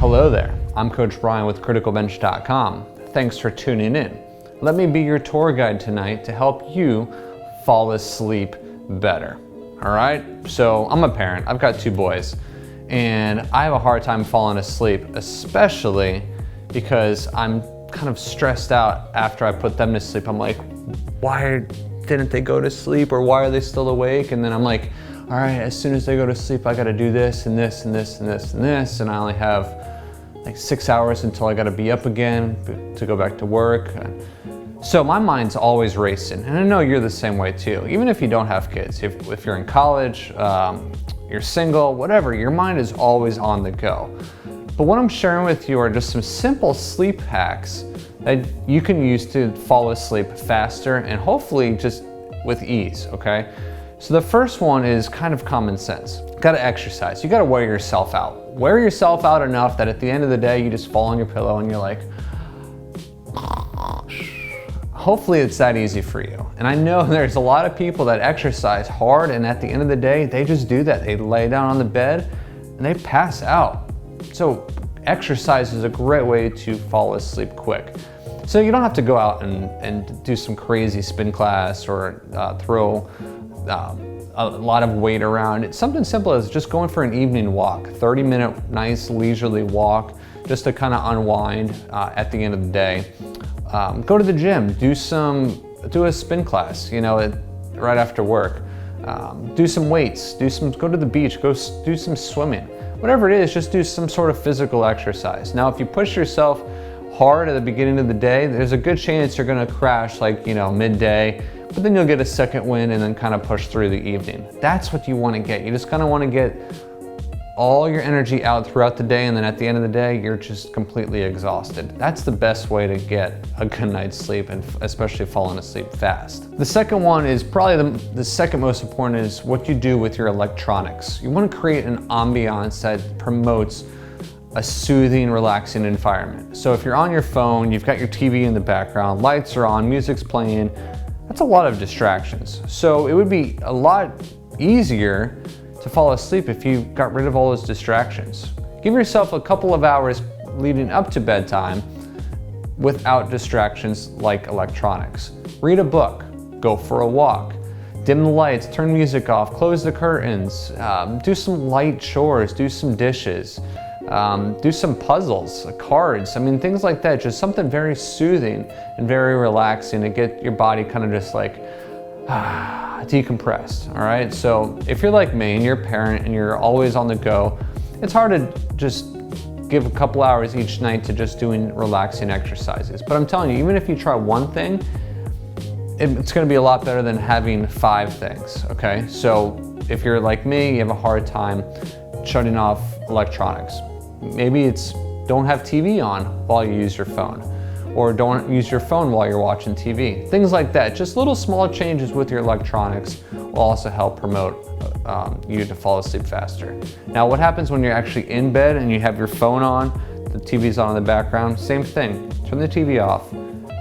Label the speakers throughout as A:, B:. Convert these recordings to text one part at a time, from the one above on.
A: Hello there, I'm Coach Brian with Criticalbench.com. Thanks for tuning in. Let me be your tour guide tonight to help you fall asleep better. All right, so I'm a parent, I've got 2 boys, and I have a hard time falling asleep, especially because I'm kind of stressed out after I put them to sleep. I'm like, why didn't they go to sleep, or why are they still awake? And then I'm like, all right, as soon as they go to sleep, I gotta do this and this and this and this and this, and I only have like 6 hours until I gotta be up again to go back to work. So my mind's always racing, and I know you're the same way too. Even if you don't have kids, if you're in college, you're single, whatever, your mind is always on the go. But what I'm sharing with you are just some simple sleep hacks that you can use to fall asleep faster and hopefully just with ease, okay? So the first one is kind of common sense. You gotta exercise. You gotta wear yourself out. Wear yourself out enough that at the end of the day, you just fall on your pillow and you're like, hopefully it's that easy for you. And I know there's a lot of people that exercise hard, and at the end of the day, they just do that. They lay down on the bed and they pass out. So exercise is a great way to fall asleep quick. So you don't have to go out and do some crazy spin class or throw a lot of weight around. It's something simple as just going for an evening walk, 30-minute nice leisurely walk, just to kind of unwind at the end of the day. Go to the gym, do a spin class, right after work. Do some weights, go to the beach, go do some swimming. Whatever it is, just do some sort of physical exercise. Now, if you push yourself hard at the beginning of the day, there's a good chance you're gonna crash midday, but then you'll get a second wind and then kind of push through the evening. That's what you wanna get. You just kind of wanna get all your energy out throughout the day, and then at the end of the day, you're just completely exhausted. That's the best way to get a good night's sleep, and especially falling asleep fast. The second one is probably the second most important, is what you do with your electronics. You want to create an ambiance that promotes a soothing, relaxing environment. So if you're on your phone, you've got your TV in the background, lights are on, music's playing, that's a lot of distractions. So it would be a lot easier to fall asleep if you got rid of all those distractions. Give yourself a couple of hours leading up to bedtime without distractions like electronics. Read a book, go for a walk, dim the lights, turn music off, close the curtains, do some light chores, do some dishes, do some puzzles, cards, things like that. Just something very soothing and very relaxing to get your body kind of just like decompressed, all right? So if you're like me and you're a parent and you're always on the go, it's hard to just give a couple hours each night to just doing relaxing exercises. But I'm telling you, even if you try one thing, it's gonna be a lot better than having 5 things, okay? So if you're like me, you have a hard time shutting off electronics. Maybe it's don't have TV on while you use your phone, or don't use your phone while you're watching TV. Things like that. Just little small changes with your electronics will also help promote you to fall asleep faster. Now, what happens when you're actually in bed and you have your phone on, the TV's on in the background? Same thing, turn the TV off.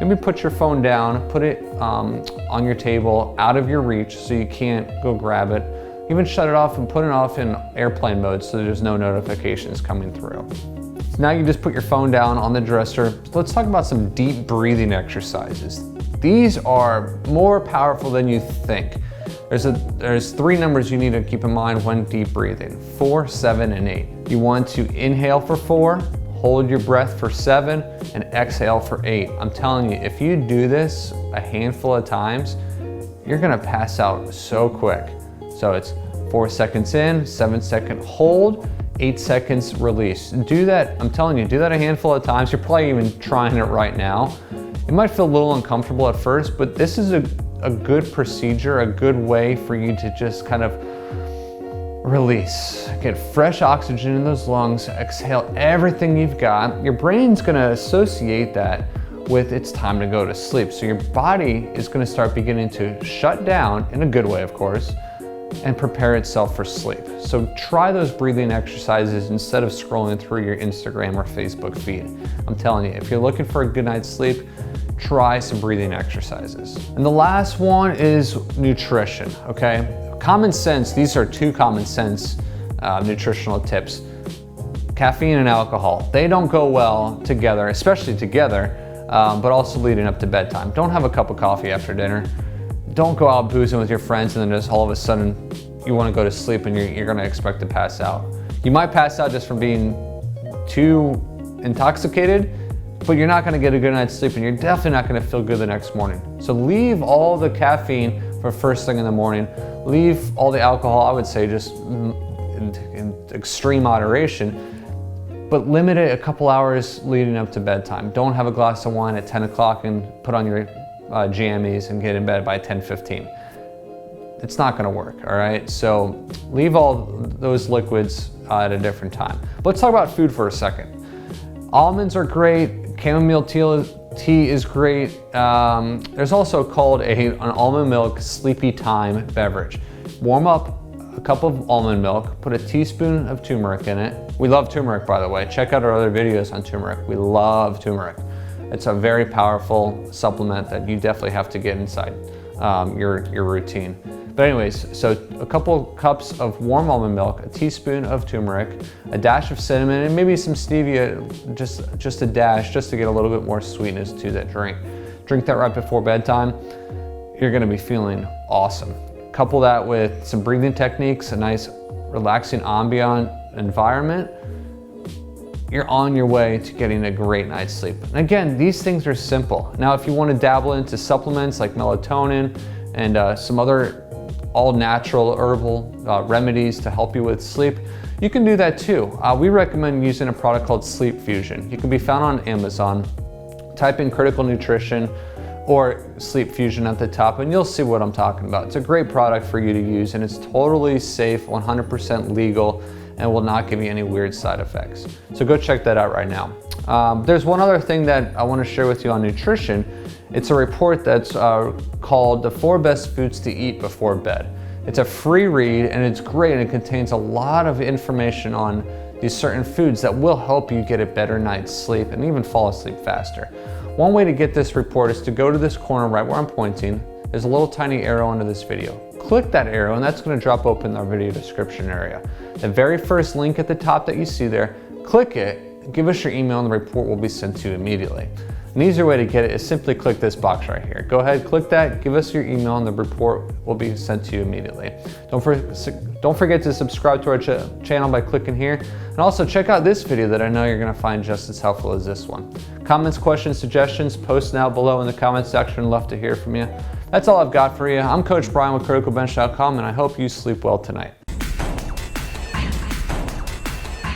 A: Maybe put your phone down, put it on your table, out of your reach so you can't go grab it. Even shut it off and put it off in airplane mode so there's no notifications coming through. Now you just put your phone down on the dresser. Let's talk about some deep breathing exercises. These are more powerful than you think. There's 3 numbers you need to keep in mind when deep breathing: 4, 7, and 8. You want to inhale for 4, hold your breath for 7, and exhale for 8. I'm telling you, if you do this a handful of times, you're gonna pass out so quick. So it's 4 seconds in, 7-second hold, 8 seconds release. Do that, I'm telling you, do that a handful of times. You're probably even trying it right now. It might feel a little uncomfortable at first, but this is a good procedure, a good way for you to just kind of release. Get fresh oxygen in those lungs, exhale everything you've got. Your brain's gonna associate that with it's time to go to sleep. So your body is gonna start beginning to shut down, in a good way of course, and prepare itself for sleep. So try those breathing exercises instead of scrolling through your Instagram or Facebook feed. I'm telling you, if you're looking for a good night's sleep, try some breathing exercises. And the last one is nutrition, okay? Common sense, these are 2 common sense nutritional tips. caffeine and alcohol, they don't go well together, especially together, but also leading up to bedtime. Don't have a cup of coffee after dinner. Don't go out boozing with your friends and then just all of a sudden you want to go to sleep and you're going to expect to pass out. You might pass out just from being too intoxicated, but you're not going to get a good night's sleep and you're definitely not going to feel good the next morning. So leave all the caffeine for first thing in the morning. Leave all the alcohol, I would say, just in extreme moderation. But limit it a couple hours leading up to bedtime. Don't have a glass of wine at 10 o'clock and put on your jammies and get in bed by 10:15. It's not gonna work, all right? So leave all those liquids at a different time. Let's talk about food for a second. Almonds are great, chamomile tea is great. There's also called an almond milk sleepy time beverage. Warm up a cup of almond milk, put a teaspoon of turmeric in it. We love turmeric, by the way. Check out our other videos on turmeric. We love turmeric. It's a very powerful supplement that you definitely have to get inside your routine. But anyways, so a couple cups of warm almond milk, a teaspoon of turmeric, a dash of cinnamon, and maybe some stevia, just a dash, just to get a little bit more sweetness to that drink. Drink that right before bedtime. You're gonna be feeling awesome. Couple that with some breathing techniques, a nice relaxing ambient environment, you're on your way to getting a great night's sleep. And again, these things are simple. Now, if you want to dabble into supplements like melatonin and some other all natural herbal remedies to help you with sleep, you can do that too. We recommend using a product called Sleep Fusion. You can be found on Amazon. Type in Critical Nutrition or Sleep Fusion at the top and you'll see what I'm talking about. It's a great product for you to use and it's totally safe, 100% legal, and will not give you any weird side effects. So go check that out right now. There's one other thing that I want to share with you on nutrition. It's a report that's called The 4 Best Foods to Eat Before Bed. It's a free read and it's great and it contains a lot of information on these certain foods that will help you get a better night's sleep and even fall asleep faster. One way to get this report is to go to this corner right where I'm pointing. There's a little tiny arrow under this video. Click that arrow and that's going to drop open our video description area. The very first link at the top that you see there, click it, give us your email and the report will be sent to you immediately. An easier way to get it is simply click this box right here. Go ahead, click that, give us your email and the report will be sent to you immediately. Don't forget to subscribe to our channel by clicking here. And also check out this video that I know you're gonna find just as helpful as this one. Comments, questions, suggestions, post now below in the comments section. Love to hear from you. That's all I've got for you. I'm Coach Brian with Criticalbench.com and I hope you sleep well tonight.